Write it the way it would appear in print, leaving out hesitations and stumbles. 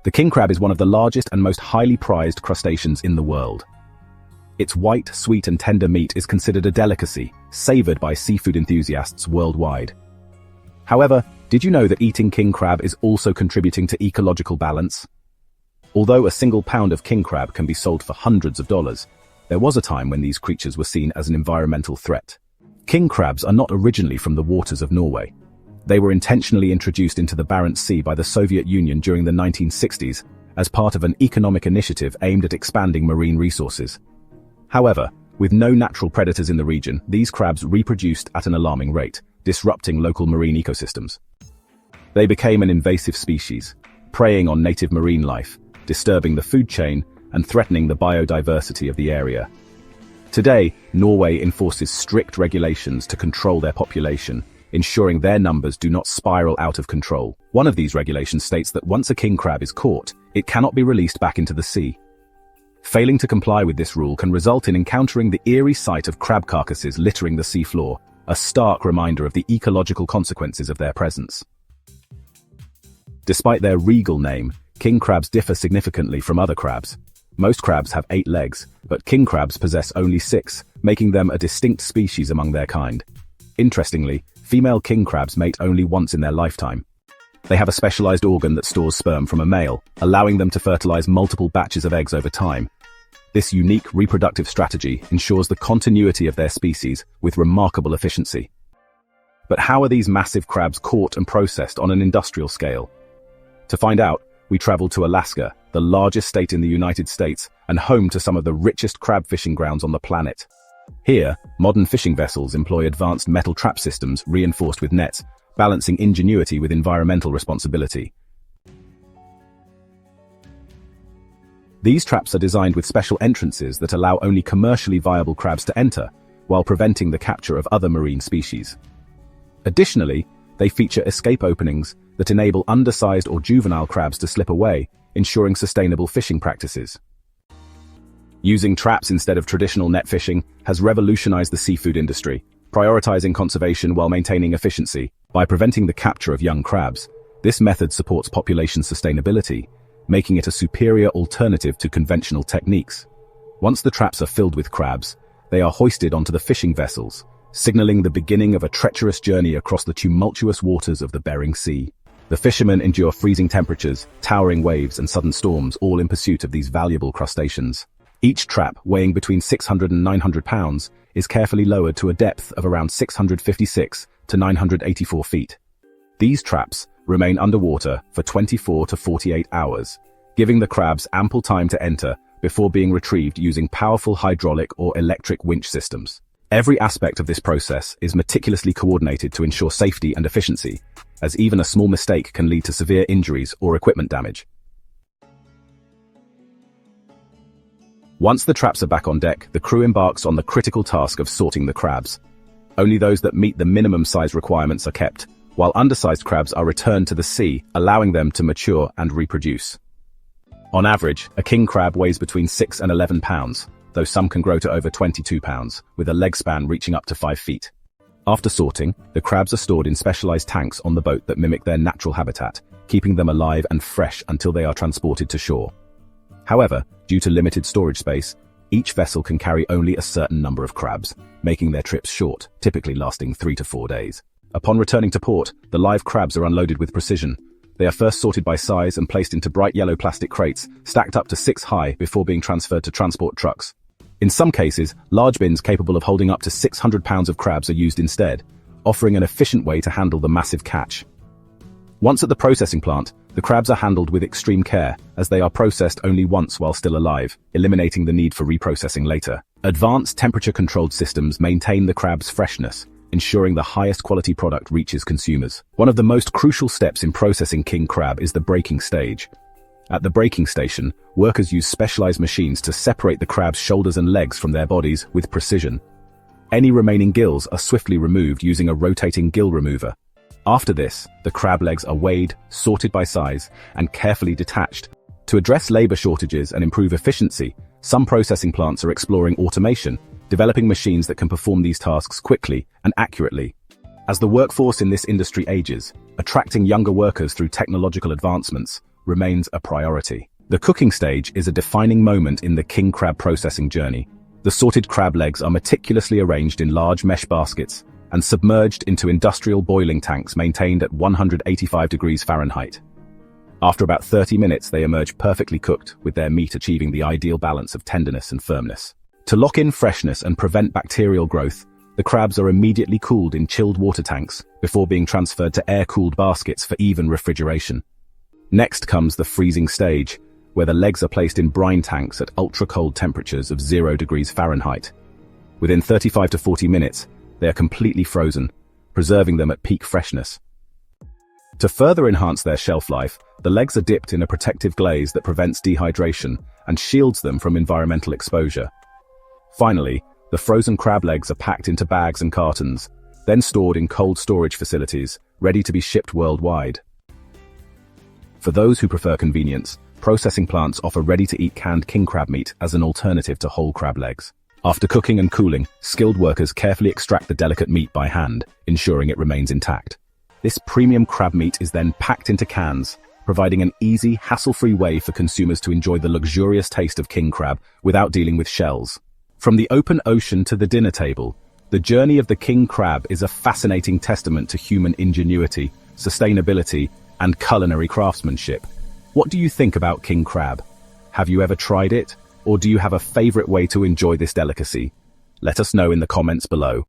The king crab is one of the largest and most highly prized crustaceans in the world. Its white, sweet and tender meat is considered a delicacy, savored by seafood enthusiasts worldwide. However, did you know that eating king crab is also contributing to ecological balance? Although a single pound of king crab can be sold for hundreds of dollars, there was a time when these creatures were seen as an environmental threat. King crabs are not originally from the waters of Norway. They were intentionally introduced into the Barents Sea by the Soviet Union during the 1960s as part of an economic initiative aimed at expanding marine resources. However, with no natural predators in the region, these crabs reproduced at an alarming rate, disrupting local marine ecosystems. They became an invasive species, preying on native marine life, disturbing the food chain, and threatening the biodiversity of the area. Today, Norway enforces strict regulations to control their population, ensuring their numbers do not spiral out of control. One of these regulations states that once a king crab is caught, it cannot be released back into the sea. Failing to comply with this rule can result in encountering the eerie sight of crab carcasses littering the seafloor, a stark reminder of the ecological consequences of their presence. Despite their regal name, king crabs differ significantly from other crabs. Most crabs have 8 legs, but king crabs possess only 6, making them a distinct species among their kind. Interestingly, female king crabs mate only once in their lifetime. They have a specialized organ that stores sperm from a male, allowing them to fertilize multiple batches of eggs over time. This unique reproductive strategy ensures the continuity of their species with remarkable efficiency. But how are these massive crabs caught and processed on an industrial scale? To find out, we traveled to Alaska, the largest state in the United States and home to some of the richest crab fishing grounds on the planet. Here, modern fishing vessels employ advanced metal trap systems reinforced with nets, balancing ingenuity with environmental responsibility. These traps are designed with special entrances that allow only commercially viable crabs to enter, while preventing the capture of other marine species. Additionally, they feature escape openings that enable undersized or juvenile crabs to slip away, ensuring sustainable fishing practices. Using traps instead of traditional net fishing has revolutionized the seafood industry, prioritizing conservation while maintaining efficiency. By preventing the capture of young crabs, this method supports population sustainability, making it a superior alternative to conventional techniques. Once the traps are filled with crabs, they are hoisted onto the fishing vessels, signaling the beginning of a treacherous journey across the tumultuous waters of the Bering Sea. The fishermen endure freezing temperatures, towering waves, and sudden storms, all in pursuit of these valuable crustaceans. Each trap, weighing between 600 and 900 pounds, is carefully lowered to a depth of around 656 to 984 feet. These traps remain underwater for 24 to 48 hours, giving the crabs ample time to enter before being retrieved using powerful hydraulic or electric winch systems. Every aspect of this process is meticulously coordinated to ensure safety and efficiency, as even a small mistake can lead to severe injuries or equipment damage. Once the traps are back on deck, the crew embarks on the critical task of sorting the crabs. Only those that meet the minimum size requirements are kept, while undersized crabs are returned to the sea, allowing them to mature and reproduce. On average, a king crab weighs between 6 and 11 pounds, though some can grow to over 22 pounds, with a leg span reaching up to 5 feet. After sorting, the crabs are stored in specialized tanks on the boat that mimic their natural habitat, keeping them alive and fresh until they are transported to shore. However, due to limited storage space, each vessel can carry only a certain number of crabs, making their trips short, typically lasting 3 to 4 days. Upon returning to port, the live crabs are unloaded with precision. They are first sorted by size and placed into bright yellow plastic crates, stacked up to 6 high before being transferred to transport trucks. In some cases, large bins capable of holding up to 600 pounds of crabs are used instead, offering an efficient way to handle the massive catch. Once at the processing plant, the crabs are handled with extreme care, as they are processed only once while still alive, eliminating the need for reprocessing later. Advanced temperature-controlled systems maintain the crab's freshness, ensuring the highest quality product reaches consumers. One of the most crucial steps in processing king crab is the breaking stage. At the breaking station, workers use specialized machines to separate the crab's shoulders and legs from their bodies with precision. Any remaining gills are swiftly removed using a rotating gill remover. After this, the crab legs are weighed, sorted by size, and carefully detached. To address labor shortages and improve efficiency, some processing plants are exploring automation, developing machines that can perform these tasks quickly and accurately. As the workforce in this industry ages, attracting younger workers through technological advancements remains a priority. The cooking stage is a defining moment in the king crab processing journey. The sorted crab legs are meticulously arranged in large mesh baskets and submerged into industrial boiling tanks maintained at 185 degrees Fahrenheit. After about 30 minutes, they emerge perfectly cooked, with their meat achieving the ideal balance of tenderness and firmness. To lock in freshness and prevent bacterial growth, the crabs are immediately cooled in chilled water tanks before being transferred to air-cooled baskets for even refrigeration. Next comes the freezing stage, where the legs are placed in brine tanks at ultra-cold temperatures of 0 degrees Fahrenheit. Within 35 to 40 minutes, they are completely frozen, preserving them at peak freshness. To further enhance their shelf life, the legs are dipped in a protective glaze that prevents dehydration and shields them from environmental exposure. Finally, the frozen crab legs are packed into bags and cartons, then stored in cold storage facilities, ready to be shipped worldwide. For those who prefer convenience, processing plants offer ready-to-eat canned king crab meat as an alternative to whole crab legs. After cooking and cooling, skilled workers carefully extract the delicate meat by hand, ensuring it remains intact. This premium crab meat is then packed into cans, providing an easy, hassle-free way for consumers to enjoy the luxurious taste of king crab without dealing with shells. From the open ocean to the dinner table, the journey of the king crab is a fascinating testament to human ingenuity, sustainability, and culinary craftsmanship. What do you think about king crab? Have you ever tried it, or do you have a favorite way to enjoy this delicacy? Let us know in the comments below.